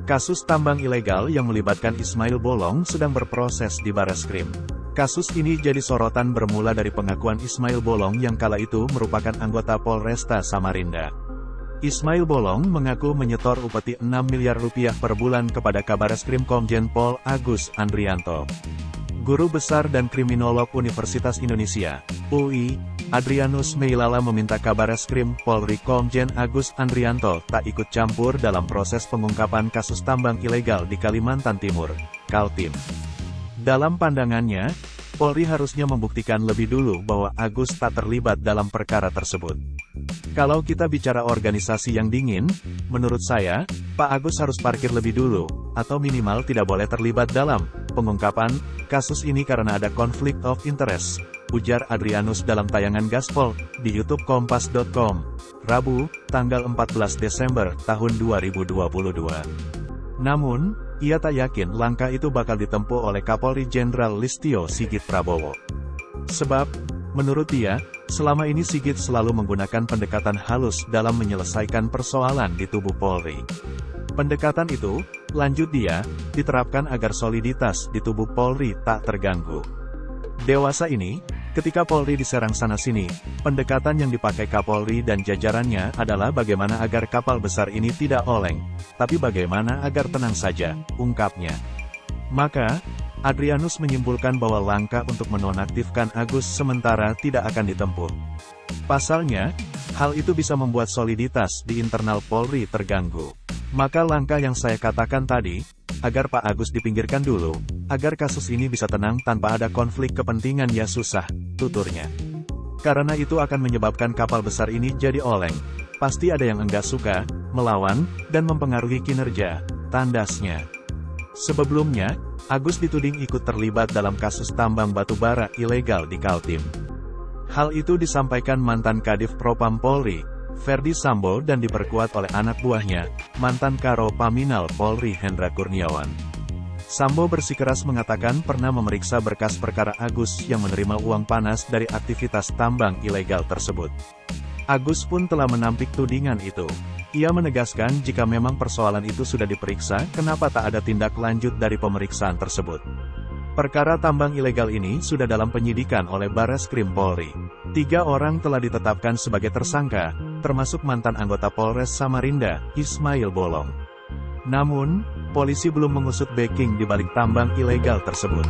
Kasus tambang ilegal yang melibatkan Ismail Bolong sedang berproses di Barreskrim. Kasus ini jadi sorotan bermula dari pengakuan Ismail Bolong yang kala itu merupakan anggota Polresta Samarinda. Ismail Bolong mengaku menyetor upeti 6 miliar rupiah per bulan kepada Kabareskrim Komjen Pol Agus Andrianto. Guru Besar dan Kriminolog Universitas Indonesia, UI, Adrianus Meilala meminta Kabareskrim Polri Komjen Agus Andrianto tak ikut campur dalam proses pengungkapan kasus tambang ilegal di Kalimantan Timur, Kaltim. Dalam pandangannya, Polri harusnya membuktikan lebih dulu bahwa Agus tak terlibat dalam perkara tersebut. Kalau kita bicara organisasi yang dingin, menurut saya, Pak Agus harus parkir lebih dulu, atau minimal tidak boleh terlibat dalam pengungkapan kasus ini karena ada konflik of interest, ujar Adrianus dalam tayangan Gaspol di YouTube Kompas.com, Rabu, tanggal 14 Desember tahun 2022. Namun, ia tak yakin langkah itu bakal ditempuh oleh Kapolri Jenderal Listio Sigit Prabowo. Sebab, menurut dia, selama ini Sigit selalu menggunakan pendekatan halus dalam menyelesaikan persoalan di tubuh Polri. Pendekatan itu, lanjut dia, diterapkan agar soliditas di tubuh Polri tak terganggu. Dewasa ini, ketika Polri diserang sana-sini, pendekatan yang dipakai Kapolri dan jajarannya adalah bagaimana agar kapal besar ini tidak oleng, tapi bagaimana agar tenang saja, ungkapnya. Maka, Adrianus menyimpulkan bahwa langkah untuk menonaktifkan Agus sementara tidak akan ditempuh. Pasalnya, hal itu bisa membuat soliditas di internal Polri terganggu. Maka langkah yang saya katakan tadi, agar Pak Agus dipinggirkan dulu, agar kasus ini bisa tenang tanpa ada konflik kepentingan ya susah, tuturnya. Karena itu akan menyebabkan kapal besar ini jadi oleng. Pasti ada yang enggak suka, melawan, dan mempengaruhi kinerja, tandasnya. Sebelumnya, Agus dituding ikut terlibat dalam kasus tambang batu bara ilegal di Kaltim. Hal itu disampaikan mantan Kadif Propam Polri, Ferdi Sambo dan diperkuat oleh anak buahnya, mantan Karo Paminal Polri Hendra Kurniawan. Sambo bersikeras mengatakan pernah memeriksa berkas perkara Agus yang menerima uang panas dari aktivitas tambang ilegal tersebut. Agus pun telah menampik tudingan itu. Ia menegaskan jika memang persoalan itu sudah diperiksa, kenapa tak ada tindak lanjut dari pemeriksaan tersebut. Perkara tambang ilegal ini sudah dalam penyidikan oleh Barreskrim Polri. 3 orang telah ditetapkan sebagai tersangka, termasuk mantan anggota Polres Samarinda, Ismail Bolong. Namun, polisi belum mengusut backing di balik tambang ilegal tersebut.